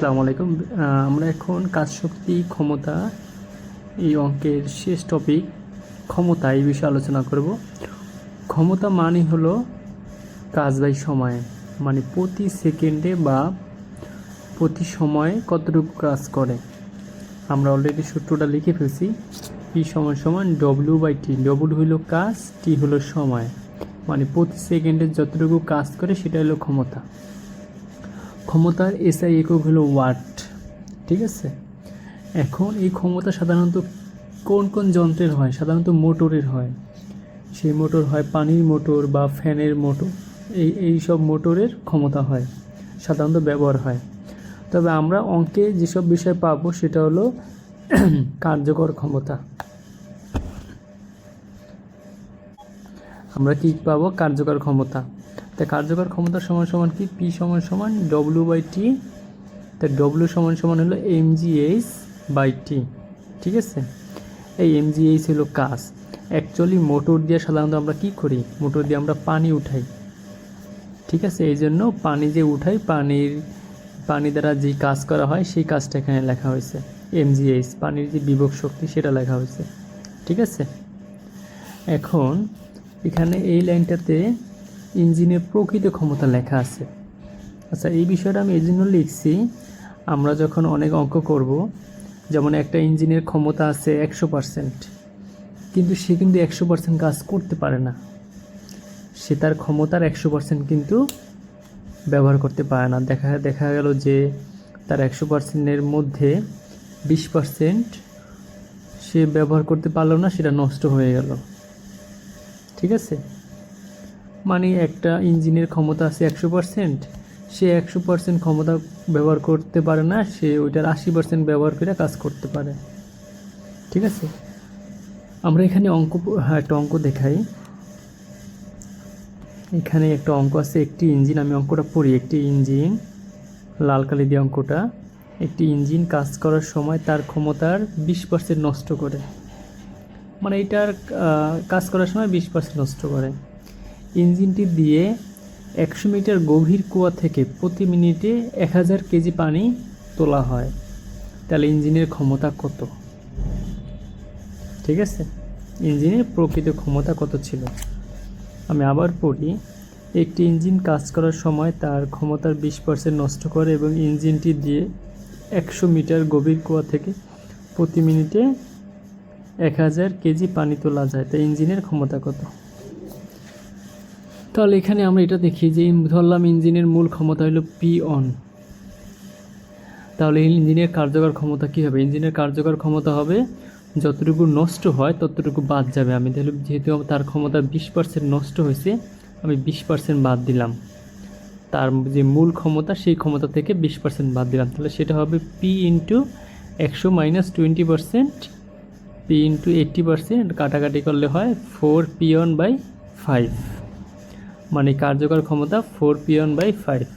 আসসালামু আলাইকুম। আমরা এখন কাজ শক্তি ক্ষমতা এই অঙ্কের শেষ টপিক ক্ষমতা এই বিষয়ে আলোচনা করব। ক্ষমতা মানে হলো কাজ বাই সময়, মানে প্রতি সেকেন্ডে বা প্রতি সময়ে কতটুকু কাজ করে। আমরা অলরেডি সূত্রটা লিখে ফেলছি, পি সমান সমান ডব্লিউ বাই টি। ডব্লিউ হলো কাজ, টি হলো সময়, মানে প্রতি সেকেন্ডে যতটুকু কাজ করে সেটা হলো ক্ষমতা। ক্ষমতার এসআই একক হলো ওয়াট, ঠিক আছে। এখন এই ক্ষমতা সাধারণত কোন কোন যন্ত্রের হয়? সাধারণত মোটরের হয়। সেই মোটর হয় পানির মোটর বা ফ্যানের মোটর, এই সব মোটরের ক্ষমতা হয়, সাধারণত ব্যবহার হয়। তবে আমরা অঙ্কে যেসব বিষয় পাবো সেটা হলো কার্যকর ক্ষমতা। আমরা কি পাবো? কার্যকর ক্ষমতা। তাই কার্যকর ক্ষমতা সমান সমান কি? পি সমান সমান ডব্লিউ বাই টি। তাই ডব্লিউ সমান সমান হলো এমজিএইচ বাই টি, ঠিক আছে। এই এমজিএইচ হলো কাজ। অ্যাকচুয়ালি মোটর দিয়ে সাধারণত আমরা কি করি? মোটর দিয়ে আমরা পানি উঠাই, ঠিক আছে। এই জন্য পানি যে উঠাই, পানি দ্বারা যে কাজ করা হয় সেই কাজটা এখানে লেখা হয়েছে এমজিএইচ, পানির যে বিভব শক্তি সেটা লেখা হয়েছে, ঠিক আছে। এখন এখানে এই লাইনটাতে ইঞ্জিনের প্রকৃত ক্ষমতা লেখা আছে। আচ্ছা, এই বিষয়টা আমি এই জন্য লিখছি, আমরা যখন অনেক অঙ্ক করব, যেমন একটা ইঞ্জিনের ক্ষমতা আছে 100%, কিন্তু সে কিন্তু 100% কাজ করতে পারে না। সে তার ক্ষমতার 100% কিন্তু ব্যবহার করতে পারে না। দেখা গেল যে তার 100%-এর মধ্যে 20% সে ব্যবহার করতে পারলো না, সেটা নষ্ট হয়ে গেল, ঠিক আছে। মানে একটা ইঞ্জিনের ক্ষমতা আছে 100%, সে 100% ক্ষমতা ব্যবহার করতে পারে না, সে ওইটার 80% ব্যবহার করে কাজ করতে পারে, ঠিক আছে। আমরা এখানে একটা অঙ্ক দেখাই। এখানে একটা অঙ্ক আছে, একটি ইঞ্জিন, আমি অঙ্কটা পড়ি। একটি ইঞ্জিন, লাল কালি দিয়ে অঙ্কটা, একটি ইঞ্জিন কাজ করার সময় তার ক্ষমতার 20% নষ্ট করে, মানে এটার কাজ করার সময় 20% নষ্ট করে। ইঞ্জিনটি দিয়ে 100 মিটার গভীর কুয়া থেকে প্রতি মিনিটে 1000 কেজি পানি তোলা হয়, তাহলে ইঞ্জিনের ক্ষমতা কত? ঠিক আছে, ইঞ্জিনের প্রকৃত ক্ষমতা কত ছিল? আমি আবার পড়ি। একটি ইঞ্জিন কাজ করার সময় তার ক্ষমতার 20% নষ্ট করে এবং ইঞ্জিনটি দিয়ে 100 মিটার গভীর কুয়া থেকে প্রতি মিনিটে 1000 কেজি পানি তোলা যায়, তাই ইঞ্জিনের ক্ষমতা কত? তাহলে এখানে আমরা এটা দেখি যে ধরলাম ইঞ্জিনের মূল ক্ষমতা হলো পি অন, তাহলে ইঞ্জিনের কার্যকর ক্ষমতা কী হবে? ইঞ্জিনের কার্যকর ক্ষমতা হবে যতটুকু নষ্ট হয় ততটুকু বাদ যাবে। আমি তাহলে যেহেতু তার ক্ষমতা 20% নষ্ট হয়েছে, আমি 20% বাদ দিলাম। তার যে মূল ক্ষমতা সেই ক্ষমতা থেকে 20% বাদ দিলাম, তাহলে সেটা হবে P into 100 minus 20%, P into 80%, কাটাকাটি করলে হয় 4 পি অন বাই 5, মানে কার্যকর ক্ষমতা 4 পি অন বাই 5।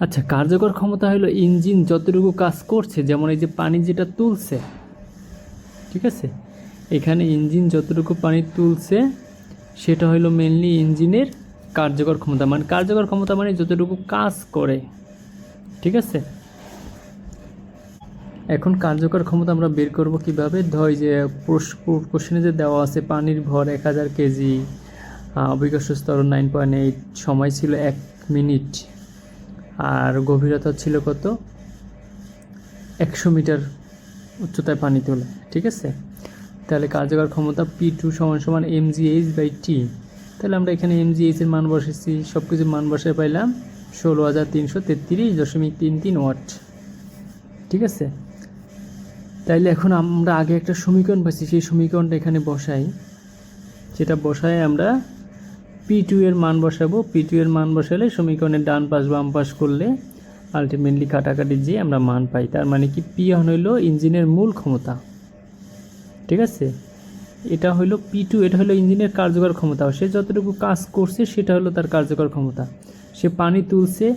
আচ্ছা, কার্যকর ক্ষমতা হলো ইঞ্জিন যতটুকু কাজ করছে, যেমন এই যে পানি যেটা তুলছে, ঠিক আছে, এখানে ইঞ্জিন যতটুকু পানি তুলছে সেটা হলো মেনলি ইঞ্জিনের কার্যকর ক্ষমতা। মানে কার্যকর ক্ষমতা মানে যতটুকু কাজ করে, ঠিক আছে। এখন কার্যকর ক্ষমতা আমরা বের করব কিভাবে? ধর যে কোশ্চেনে যে দেওয়া আছে পানির ভর 1000 কেজি, অভিকর্ষ স্তর 9.8, সময় ছিল 1 মিনিট, আর গভীরতা ছিল কত? 100 মিটার উচ্চতায় পানি তোলে, ঠিক আছে। তাহলে কার্যকর ক্ষমতা P2 সমান সমান mgh বাই টি। তাহলে আমরা এখানে mgh এর মান বসেছি, সব কিছু মান বসায় পাইলাম 16333.33 ওয়াট, ঠিক আছে। তাইলে এখন আমরা আগে একটা সমীকরণ পাইছি, সেই সমীকরণটা এখানে বসাই। যেটা বসায় আমরা P2 এর মান বসাবো। P2 এর মান বসালে সমীকরণের ডান পাশ বাম পাশ করলে আলটিমেটলি কাটাকাটি যে আমরা মান পাই, তার মানে কি পি হইল ইঞ্জিনের মূল ক্ষমতা, ঠিক আছে। এটা হইল P2, এটা হলো ইঞ্জিনের কার্যকর ক্ষমতা। সে যতটুকু কাজ করছে সেটা হলো তার কার্যকর ক্ষমতা। সে পানি তুলছে,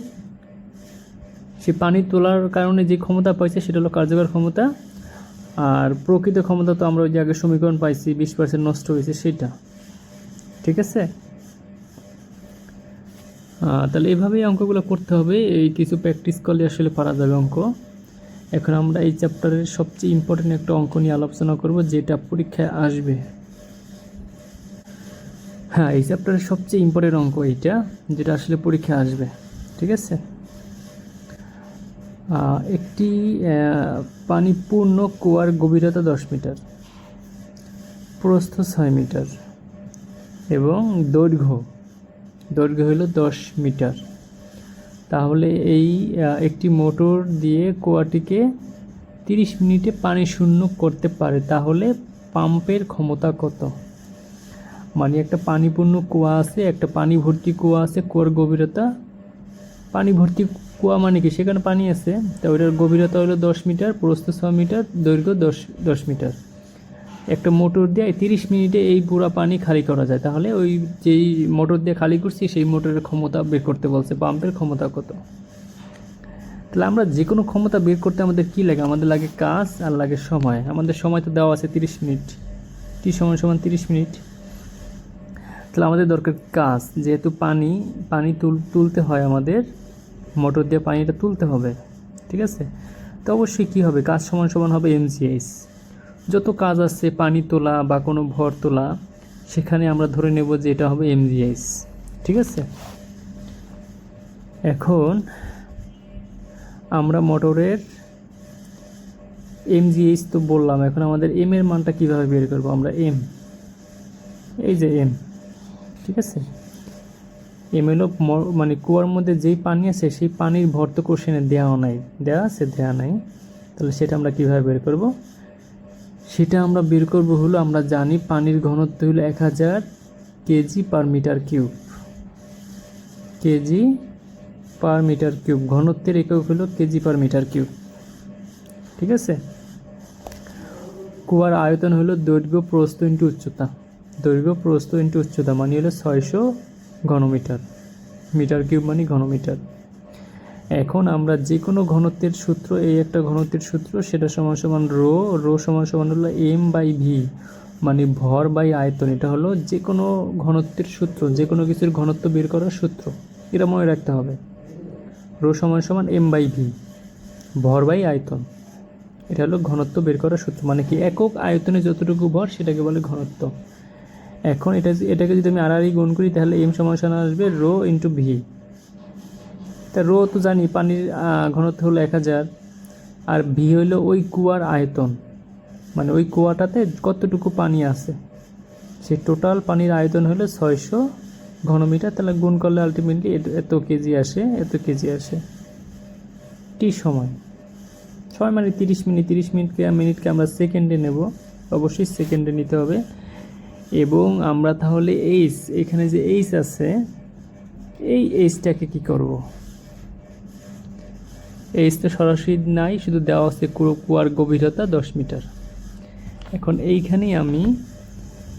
সে পানি তোলার কারণে যে ক্ষমতা পাইছে সেটা হলো কার্যকর ক্ষমতা। আর প্রকৃত ক্ষমতা তো আমরা ওই যে আগে সমীকরণ পাইছি 20% নষ্ট হয়েছে সেটা, ঠিক আছে। তাহলে এভাবেই অঙ্কগুলো করতে হবে, এই কিছু প্র্যাকটিস করলে আসলে পারা যাবে অঙ্ক। এখন আমরা এই চ্যাপ্টারের সবচেয়ে ইম্পর্টেন্ট একটা অঙ্ক নিয়ে আলোচনা করব, যেটা পরীক্ষায় আসবে। হ্যাঁ, এই চ্যাপ্টারের সবচেয়ে ইম্পর্টেন্ট অঙ্ক এইটা, যেটা আসলে পরীক্ষায় আসবে। ঠিক আছে, একটি পানিপূর্ণ কুয়ার গভীরতা 10 মিটার, প্রস্থ 6 মিটার এবং দৈর্ঘ্য হলো 10 মিটার। তাহলে এই একটি মোটর দিয়ে কুয়াটিকে 30 মিনিটে পানি শূন্য করতে পারে, তাহলে পাম্পের ক্ষমতা কত? মানে একটা পানিপূর্ণ কুয়া আছে, একটা পানি ভর্তি কুয়া আছে, কুয়ার গভীরতা, পানি ভর্তি কুয়া মানে কি, সেখানে পানি আছে, তা ওইটার গভীরতা হলো 10 মিটার, প্রস্থ 6 মিটার, দৈর্ঘ্য 10 মিটার। একটা মোটর দিয়ে 30 মিনিটে এই পুরা পানি খালি করা যায়, তাহলে ওই যেই মোটর দিয়ে খালি করছি সেই মোটরের ক্ষমতা বের করতে বলছে, পাম্পের ক্ষমতা কত। তাহলে আমরা যে কোনো ক্ষমতা বের করতে আমাদের কি লাগে, আমাদের লাগে কাজ আর লাগে সময়। আমাদের সময় তো দেওয়া আছে 30 মিনিট, টি সমান 30 মিনিট। তাহলে আমাদের দরকার কাজ, যেহেতু পানি তুলতে হয়, আমাদের মোটর দিয়ে পানিটা তুলতে হবে। ঠিক আছে, তো অবশ্যই কী হবে, কাজ সমান হবে mgh। যত কাজ আছে পানি তোলা বা কোনো ভর তোলা, সেখানে আমরা ধরে নেব যে এটা হবে mgh। ঠিক আছে, এখন আমরা মোটরের mgh তো বললাম, এখন আমাদের m এর মানটা কিভাবে বের করব, আমরা এই যে m, ঠিক আছে, এম হলো মানে কুয়ার মধ্যে যেই পানি আছে সেই পানির ভর তো কোশ্চেনে দেওয়া নাই, তাহলে সেটা আমরা কিভাবে বের করব, সেটা আমরা বের করব হলো, আমরা জানি পানির ঘনত্ব হলো 1000 kg per metre cube, kg per metre cube, ঘনত্বের একক হলো কেজি পার মিটার কিউব। ঠিক আছে, কুয়ার আয়তন হলো দৈর্ঘ্য প্রস্থ ইন্টু উচ্চতা, মানে হলো 600 ঘনমিটার, মিটার কিউব মানে ঘনমিটার। এখন আমরা যে কোনো ঘনত্বের সূত্র, এই একটা ঘনত্বের সূত্র, সেটা সমান রো সমান হলো m/v, মানে ভর বাই আয়তন। এটা হলো যে কোনো ঘনত্বের সূত্র, যে কোনো কিছুর ঘনত্ব বের করার সূত্র, এটা মনে রাখতে হবে। রো সমান m/v, ভর বাই আয়তন, এটা হলো ঘনত্ব বের করার সূত্র। মানে কি, একক আয়তনে যতটুকু ভর সেটাকে বলে ঘনত্ব। এখন এটাকে যদি আমি আর গুণ করি, তাহলে m সমান আসবে রো ইন্টু ভি। তা রো তো জানি, পানির ঘনত্ব হলো 1000, আর ভি হলো ওই কুয়ার আয়তন, মানে ওই কুয়াটাতে কতটুকু পানি আছে, সেই টোটাল পানির আয়তন হলো 600 ঘনমিটার। তাহলে গুণ করলে আলটিমেটলি এত কেজি আসে। টি সময় মানে 30 মিনিটকে আমরা সেকেন্ডে নেব, অবশ্যই সেকেন্ডে নিতে হবে। এবং আমরা তাহলে এখানে যে আছে, এই এইচটাকে কি করব, এইচ তো সরাসরি নাই, শুধু দেওয়া আছে কুয়ার গভীরতা 10 মিটার। এখন এইখানেই আমি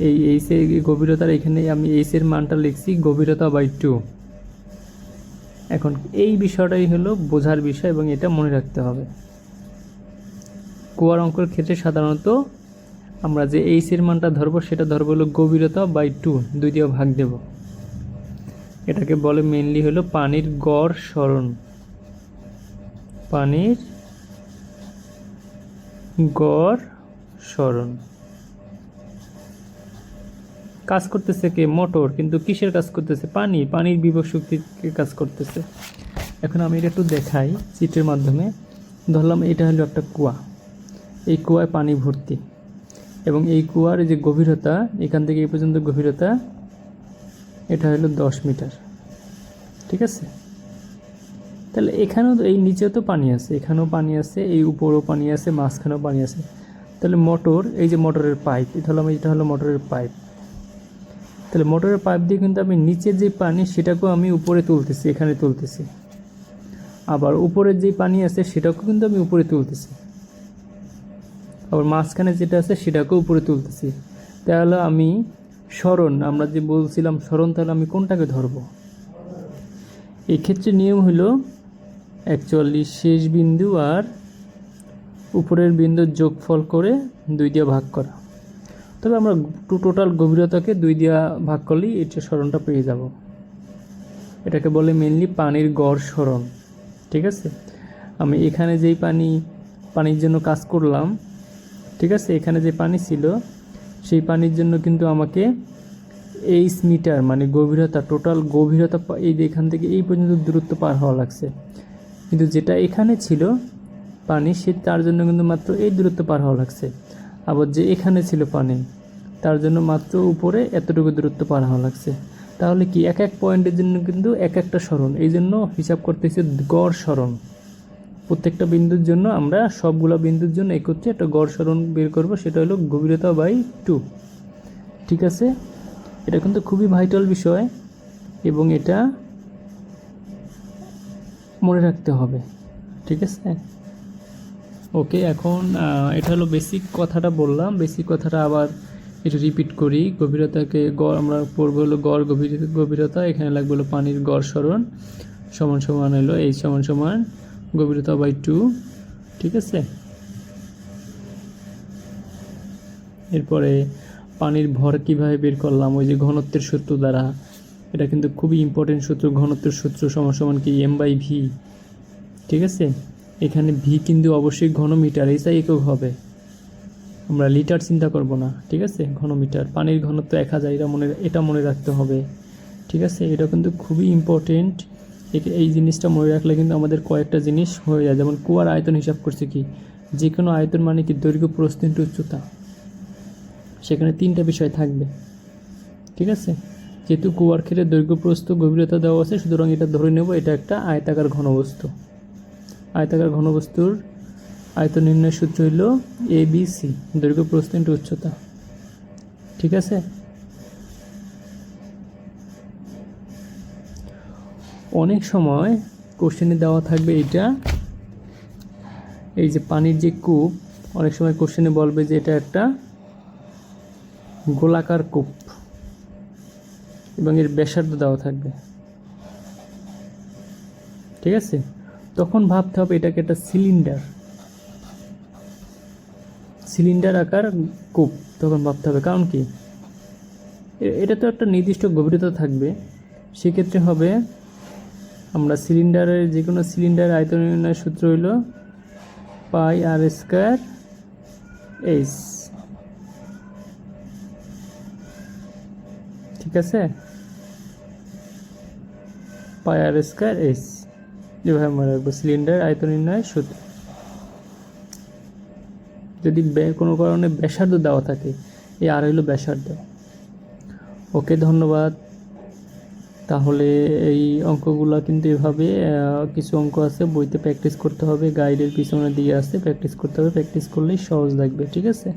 এই এইচের গভীরতার, এখানে আমি এইচের মানটা লিখছি গভীরতা বাই 2। এখন এই বিষয়টাই হলো বোঝার বিষয়, এবং এটা মনে রাখতে হবে। কুয়ার অঙ্কের ক্ষেত্রে সাধারণত আমরা যে এইচের মানটা ধরবো, সেটা ধরবো হলো গভীরতা বাই 2, 2 দিয়ে ভাগ দেব। এটাকে বলে মেনলি হলো পানির গড় সরণ, কাজ করতেছে কে, মোটর, কিন্তু কিসের কাজ করতেছে, পানির বিভব শক্তিকে কাজ করতেছে। এখন আমি এটা একটু দেখাই চিত্রের মাধ্যমে। ধরলাম এটা হলো একটা কুয়া, এই কুয়ায় পানি ভর্তি, এবং এই কুয়ার যে গভীরতা, এখান থেকে এই পর্যন্ত গভীরতা, এটা হলো 10 মিটার। ঠিক আছে, তাহলে এখানেও এই নিচেও তো পানি আছে, এখানেও পানি আছে, এই উপরেও পানি আছে, মাঝখানেও পানি আছে। তাহলে মোটর, এই যে মোটরের পাইপ, এটা হলো মোটরের পাইপ। তাহলে মোটরের পাইপ দিয়ে কিন্তু আমি নিচের যে পানি, সেটাকেও আমি উপরে তুলতেছি, এখানে তুলতেছি, আবার উপরের যে পানি আছে সেটাকেও কিন্তু আমি উপরে তুলতেছি, আবার মাঝখানে যেটা আছে সেটাকেও উপরে তুলতেছি। তাহলে আমি সরণ, আমরা যে বলছিলাম সরণ, তাহলে আমি কোনটাকে ধরব? এই ক্ষেত্রে নিয়ম হলো অ্যাকচুয়ালি শেষ বিন্দু আর উপরের বিন্দুর যোগফল করে 2 দিয়ে ভাগ করা। তবে আমরা টোটাল গভীরতাকে 2 দিয়ে ভাগ করলেই এটা সরণটা পেয়ে যাব। এটাকে বলে মেনলি পানির গড় সরণ। ঠিক আছে, আমি এখানে যেই পানির জন্য কাজ করলাম, ঠিক আছে, এখানে যে পানি ছিল সেই পানির জন্য কিন্তু আমাকে 8 মিটার মানে গভীরতা, টোটাল গভীরতা এই এখান থেকে এই পর্যন্ত দূরত্ব পার হওয়া লাগছে। কিন্তু যেটা এখানে ছিল পানি, সে তার জন্য কিন্তু মাত্র এই দূরত্ব পার হওয়া লাগছে। আবার যে এখানে ছিল পানি, তার জন্য মাত্র উপরে এতটুকু দূরত্ব পার হওয়া লাগছে। তাহলে কি এক এক পয়েন্টের জন্য কিন্তু এক একটা সরণ, এই জন্য হিসাব করতেছি গড় সরণ। প্রত্যেকটা বিন্দুর জন্য আমরা সবগুলো বিন্দুর জন্য একত্রে একটা গড় সরণ বের করব, সেটা হলো গভীরতা বাই 2। ঠিক আছে, এটা কিন্তু খুবই ভাইটাল বিষয় এবং এটা মনে রাখতে হবে। ঠিক আছে, ওকে। এখন এটা হলো বেসিক কথাটা বললাম, বেসিক কথাটা আবার একটু রিপিট করি। গভীরতাকে গড় আমরা পড়ব হলো গড় গভীরতা, এখানে লাগবে হলো পানির গড় সরণ সমান সমান হলো এই সমান সমান গভীরতা বাই 2। ঠিক আছে, এরপরে পানির ভর কিভাবে বের করলাম, ওই যে ঘনত্বের সূত্র দ্বারা। এটা কিন্তু খুবই ইম্পর্টেন্ট সূত্র, ঘনত্বের সূত্র সমান সমান কি m/v। ঠিক আছে, এখানে ভি কিন্তু অবশ্যই ঘনমিটার, এসআই একক হবে, আমরা লিটার চিন্তা করব না। ঠিক আছে, ঘনমিটার। পানির ঘনত্ব 1000, এটা মনে রাখতে হবে। ঠিক আছে, এটা কিন্তু খুবই ইম্পর্টেন্ট। এই জিনিসটা মনে রাখলে কিন্তু আমাদের কয়েকটা জিনিস হয়ে যায়। যেমন কুয়ার আয়তন হিসাব করছে কি, যে কোনো আয়তন মানে কি দৈর্ঘ্য, প্রস্থ ইনটু উচ্চতা, সেখানে 3টা বিষয় থাকবে। ঠিক আছে, যেহেতু কুয়ার ক্ষেত্রে দৈর্ঘ্য, প্রস্থ, গভীরতা দেওয়া আছে, সুতরাং এটা ধরে নেব এটা একটা আয়তাকার ঘনবস্তু। আয়তাকার ঘনবস্তুর আয়তন নির্ণয়ের সূত্র হইল ABC, দৈর্ঘ্য, প্রস্থ ইনটু উচ্চতা। ঠিক আছে, অনেক সময় কোশ্চেনে দেওয়া থাকবে এটা, এই যে পানির যে কূপ, অনেক সময় কোশ্চেনে বলবে যে এটা একটা গোলাকার কূপ এবং এর ব্যাসার্ধ দেওয়া থাকবে। ঠিক আছে, তখন ভাবতে হবে এটাকে একটা সিলিন্ডার আকার কূপ, তখন ভাবতে হবে। কারণ কি, এটা তো একটা নির্দিষ্ট গভীরতা থাকবে, সেক্ষেত্রে হবে আমরা সিলিন্ডারের, যে কোনো সিলিন্ডার আয়তন নির্ণয়ের সূত্র হইল πr²h। ঠিক আছে, πr²h যেভাবে মনে রাখবো, সিলিন্ডার আয়তন নির্ণয়ের সূত্র। যদি কোনো কারণে ব্যাসার্ধ দেওয়া থাকে, এই আর হইল ব্যাসার্ধ। ওকে, ধন্যবাদ। তাহলে এই অঙ্কগুলো কিন্তু এভাবে, কিছু অঙ্ক আছে বইতে প্র্যাকটিস করতে হবে, গাইডের পিছনে দিয়ে আসতে প্র্যাকটিস করতে হবে, প্র্যাকটিস করলেই সহজ লাগবে। ঠিক আছে।